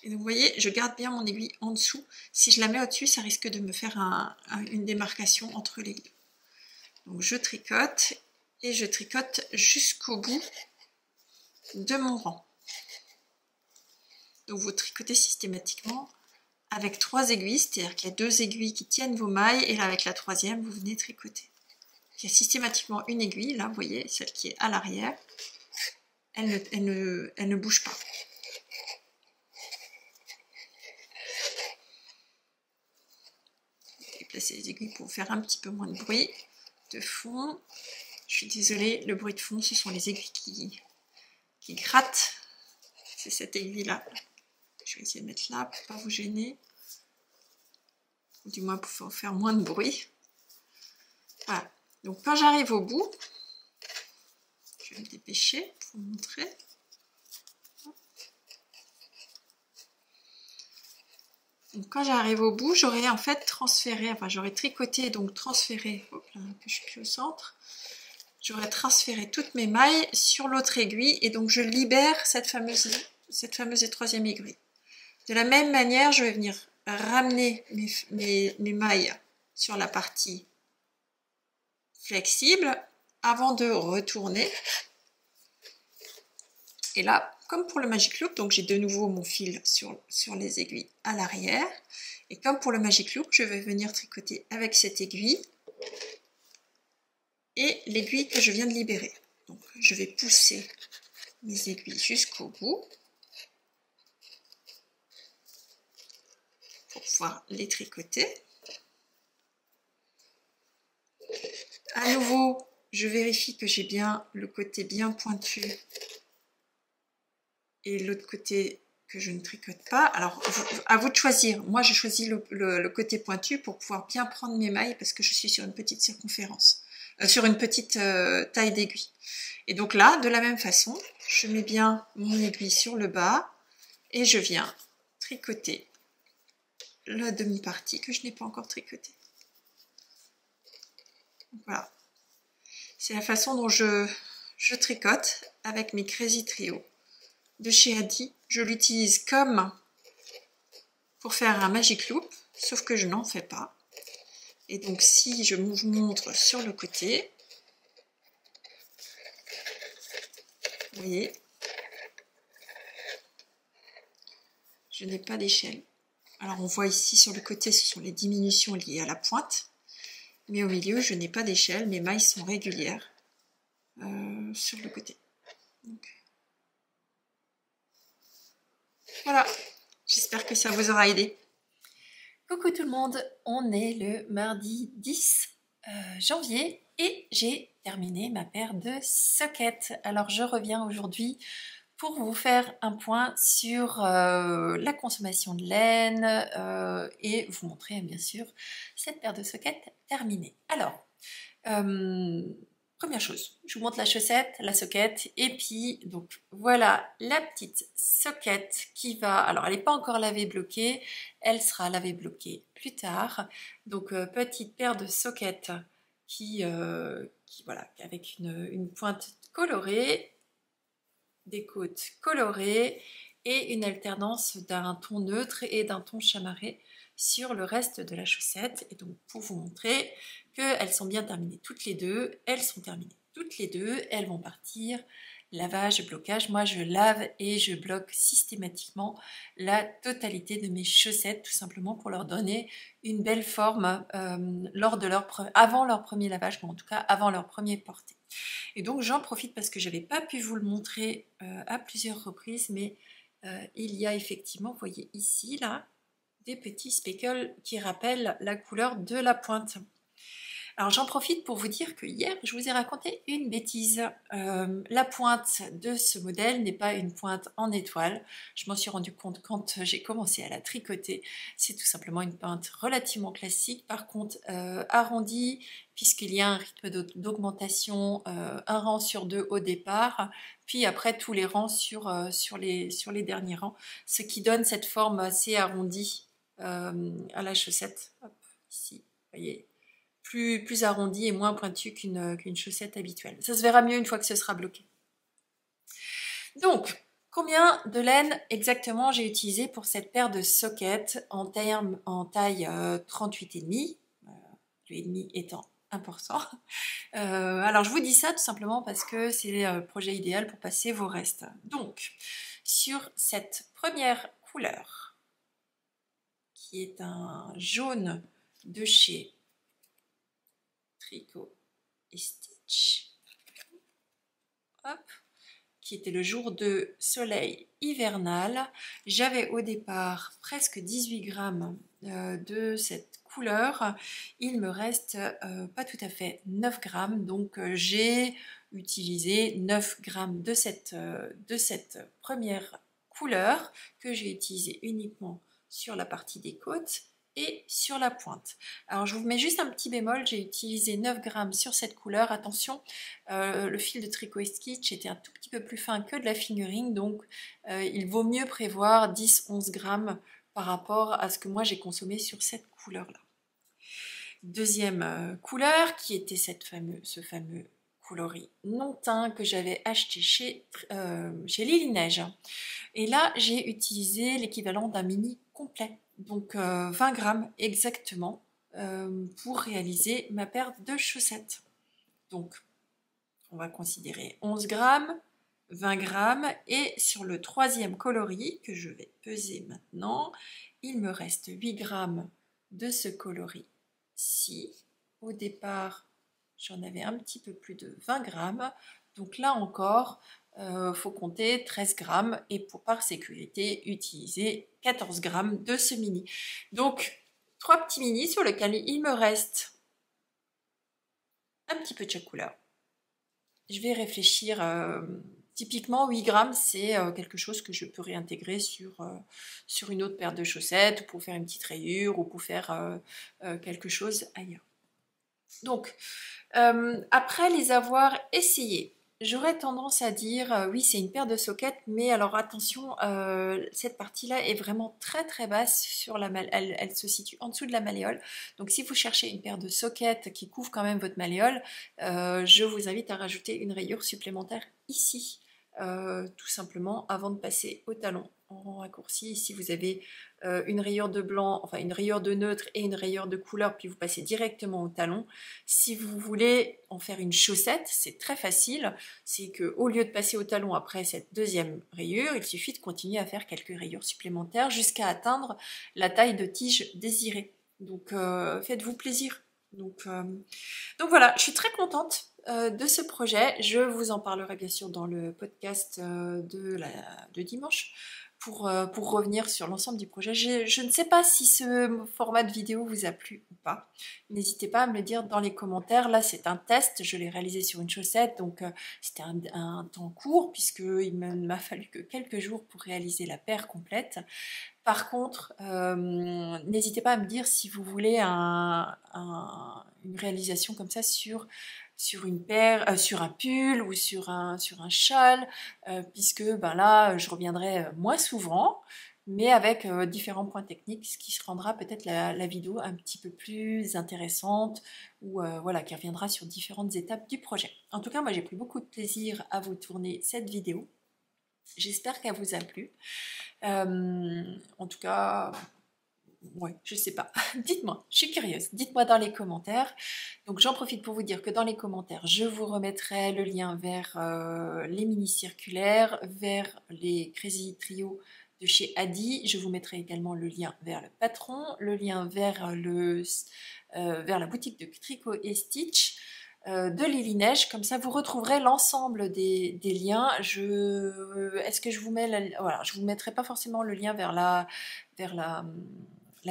Et donc vous voyez, je garde bien mon aiguille en dessous. Si je la mets au-dessus, ça risque de me faire une démarcation entre les deux. Donc je tricote et je tricote jusqu'au bout de mon rang. Donc vous tricotez systématiquement avec 3 aiguilles, c'est-à-dire qu'il y a 2 aiguilles qui tiennent vos mailles et là avec la 3e vous venez tricoter. Il y a systématiquement une aiguille, là vous voyez, celle qui est à l'arrière, elle ne bouge pas. Déplacer les aiguilles pour faire un petit peu moins de bruit de fond. Je suis désolée, le bruit de fond ce sont les aiguilles qui grattent, c'est cette aiguille là. Je vais essayer de mettre là pour ne pas vous gêner. Ou du moins pour faire moins de bruit. Voilà. Donc quand j'arrive au bout, je vais vais me dépêcher pour vous montrer. Donc, quand j'arrive au bout, j'aurai en fait transféré, enfin j'aurai tricoté, donc transféré, hop là, que je suis plus au centre. J'aurais transféré toutes mes mailles sur l'autre aiguille et donc je libère cette fameuse et troisième aiguille. De la même manière, je vais venir ramener mes mailles sur la partie flexible avant de retourner. Et là, comme pour le Magic Loop, donc j'ai de nouveau mon fil sur les aiguilles à l'arrière. Et comme pour le Magic Loop, je vais venir tricoter avec cette aiguille et l'aiguille que je viens de libérer. Donc je vais pousser mes aiguilles jusqu'au bout pour pouvoir les tricoter. À nouveau, je vérifie que j'ai bien le côté bien pointu et l'autre côté que je ne tricote pas. Alors, à vous de choisir. Moi, j'ai choisi le côté pointu pour pouvoir bien prendre mes mailles parce que je suis sur une petite circonférence, sur une petite taille d'aiguille. Et donc là, de la même façon, je mets bien mon aiguille sur le bas et je viens tricoter la demi-partie que je n'ai pas encore tricotée. Voilà. C'est la façon dont je tricote avec mes Crazy Trio de chez Adi. Je l'utilise comme pour faire un Magic Loop, sauf que je n'en fais pas. Et donc si je vous montre sur le côté, vous voyez, je n'ai pas d'échelle. Alors on voit ici sur le côté, ce sont les diminutions liées à la pointe. Mais au milieu, je n'ai pas d'échelle, mes mailles sont régulières sur le côté. Donc, voilà, j'espère que ça vous aura aidé. Coucou tout le monde, on est le mardi 10 janvier et j'ai terminé ma paire de sockets. Alors je reviens aujourd'hui pour vous faire un point sur la consommation de laine et vous montrer bien sûr cette paire de sockets terminée. Alors, première chose, je vous montre la chaussette, la socket, et puis donc voilà la petite socket qui va, alors elle n'est pas encore lavée bloquée, elle sera lavée bloquée plus tard. Donc petite paire de sockets qui voilà, avec une pointe colorée, des côtes colorées et une alternance d'un ton neutre et d'un ton chamarré sur le reste de la chaussette. Et donc pour vous montrer qu'elles sont bien terminées toutes les deux, elles sont terminées toutes les deux, elles vont partir lavage, blocage. Moi je lave et je bloque systématiquement la totalité de mes chaussettes tout simplement pour leur donner une belle forme avant leur premier lavage, ou en tout cas avant leur premier porté. Et donc j'en profite parce que je n'avais pas pu vous le montrer à plusieurs reprises, mais il y a effectivement, vous voyez ici, là, des petits speckles qui rappellent la couleur de la pointe. Alors j'en profite pour vous dire que hier, je vous ai raconté une bêtise. La pointe de ce modèle n'est pas une pointe en étoile. Je m'en suis rendu compte quand j'ai commencé à la tricoter. C'est tout simplement une pointe relativement classique. Par contre, arrondie, puisqu'il y a un rythme d'augmentation, un rang sur deux au départ, puis après tous les rangs sur les derniers rangs, ce qui donne cette forme assez arrondie à la chaussette. Hop, ici, vous voyez, plus arrondi et moins pointu qu'une chaussette habituelle. Ça se verra mieux une fois que ce sera bloqué. Donc, combien de laine exactement j'ai utilisé pour cette paire de sockets en taille 38,5, le et-demi étant important. Alors, je vous dis ça tout simplement parce que c'est le projet idéal pour passer vos restes. Donc, sur cette première couleur, qui est un jaune de chez Tricot et Stitch, hop, qui était le jour de soleil hivernal. J'avais au départ presque 18 grammes de cette couleur. Il me reste pas tout à fait 9 grammes, donc j'ai utilisé 9 grammes de cette première couleur que j'ai utilisée uniquement sur la partie des côtes et sur la pointe. Alors je vous mets juste un petit bémol, j'ai utilisé 9 grammes sur cette couleur. Attention, le fil de Tricot Stitch était un tout petit peu plus fin que de la fingering, donc il vaut mieux prévoir 10-11 grammes par rapport à ce que moi j'ai consommé sur cette couleur-là. Deuxième couleur qui était ce fameux coloris non teint que j'avais acheté chez Lily Neige. Et là j'ai utilisé l'équivalent d'un mini complet, donc 20 grammes exactement pour réaliser ma paire de chaussettes. Donc on va considérer 11 grammes, 20 grammes et sur le troisième coloris que je vais peser maintenant, il me reste 8 grammes de ce coloris-ci. Au départ, j'en avais un petit peu plus de 20 grammes. Donc là encore, faut compter 13 grammes et par sécurité, utiliser 14 grammes de ce mini. Donc, 3 petits mini sur lesquels il me reste un petit peu de chaque couleur. Je vais réfléchir. Typiquement, 8 grammes, c'est quelque chose que je peux réintégrer sur une autre paire de chaussettes, ou pour faire une petite rayure, ou pour faire quelque chose ailleurs. Donc, après les avoir essayés, j'aurais tendance à dire oui, c'est une paire de soquettes, mais alors attention, cette partie-là est vraiment très très basse sur la elle se situe en dessous de la malléole. Donc si vous cherchez une paire de soquettes qui couvre quand même votre malléole, je vous invite à rajouter une rayure supplémentaire ici, tout simplement avant de passer au talon en raccourci. Si vous avez une rayure de blanc, enfin une rayure de neutre et une rayure de couleur, puis vous passez directement au talon. Si vous voulez en faire une chaussette, c'est très facile. C'est qu'au lieu de passer au talon après cette deuxième rayure, il suffit de continuer à faire quelques rayures supplémentaires jusqu'à atteindre la taille de tige désirée. Donc faites-vous plaisir. Donc voilà, je suis très contente de ce projet. Je vous en parlerai bien sûr dans le podcast de dimanche pour revenir sur l'ensemble du projet. Je ne sais pas si ce format de vidéo vous a plu ou pas. N'hésitez pas à me le dire dans les commentaires. Là, c'est un test. Je l'ai réalisé sur une chaussette, donc c'était un temps court puisqu'il m'a fallu que quelques jours pour réaliser la paire complète. Par contre, n'hésitez pas à me dire si vous voulez une réalisation comme ça sur une paire, sur un pull ou sur un châle, puisque là, je reviendrai moins souvent, mais avec différents points techniques, ce qui rendra peut-être la vidéo un petit peu plus intéressante, ou voilà, qui reviendra sur différentes étapes du projet. En tout cas, moi j'ai pris beaucoup de plaisir à vous tourner cette vidéo. J'espère qu'elle vous a plu. En tout cas, ouais, je sais pas. Dites-moi, je suis curieuse. Dites-moi dans les commentaires. Donc j'en profite pour vous dire que dans les commentaires, je vous remettrai le lien vers les mini circulaires, vers les Crazy Trio de chez Adi. Je vous mettrai également le lien vers le patron, le lien vers la boutique de Tricot et Stitch de Lily Neige. Comme ça vous retrouverez l'ensemble des liens. Est-ce que je vous mets voilà, je vous mettrai pas forcément le lien vers la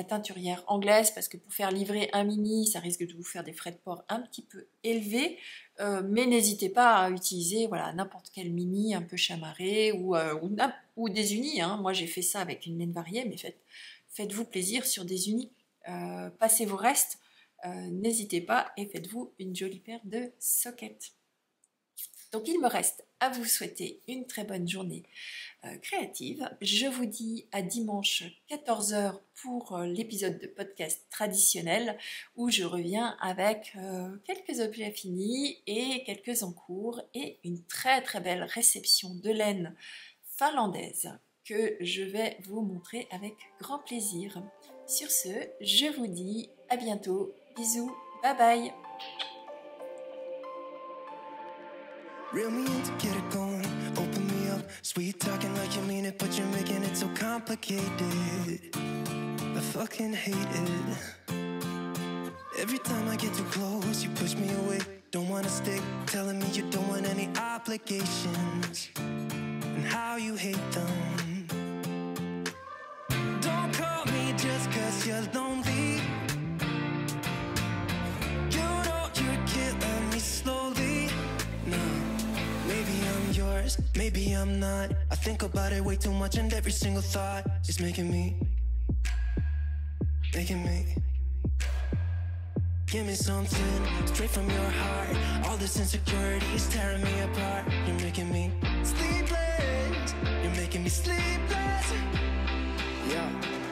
teinturière anglaise, parce que pour faire livrer un mini, ça risque de vous faire des frais de port un petit peu élevés, mais n'hésitez pas à utiliser voilà, n'importe quel mini un peu chamarré ou des unis, hein. Moi j'ai fait ça avec une laine variée, mais faites-vous plaisir sur des unis, passez vos restes, n'hésitez pas et faites-vous une jolie paire de soquettes. Donc il me reste à vous souhaiter une très bonne journée créative. Je vous dis à dimanche 14 h pour l'épisode de podcast traditionnel où je reviens avec quelques objets finis et quelques en cours et une très très belle réception de laine finlandaise que je vais vous montrer avec grand plaisir. Sur ce, je vous dis à bientôt. Bisous, bye bye. Reel me in to get it going, open me up. Sweet talking like you mean it, but you're making it so complicated. I fucking hate it. Every time I get too close, you push me away. Don't wanna stick, telling me you don't want any obligations. And how you hate them. Don't call me just 'cause you're lonely. You know you're killing me slowly. No. Maybe I'm yours, maybe I'm not. I think about it way too much and every single thought is making me making me. Give me something straight from your heart. All this insecurity is tearing me apart. You're making me sleepless. You're making me sleepless. Yeah.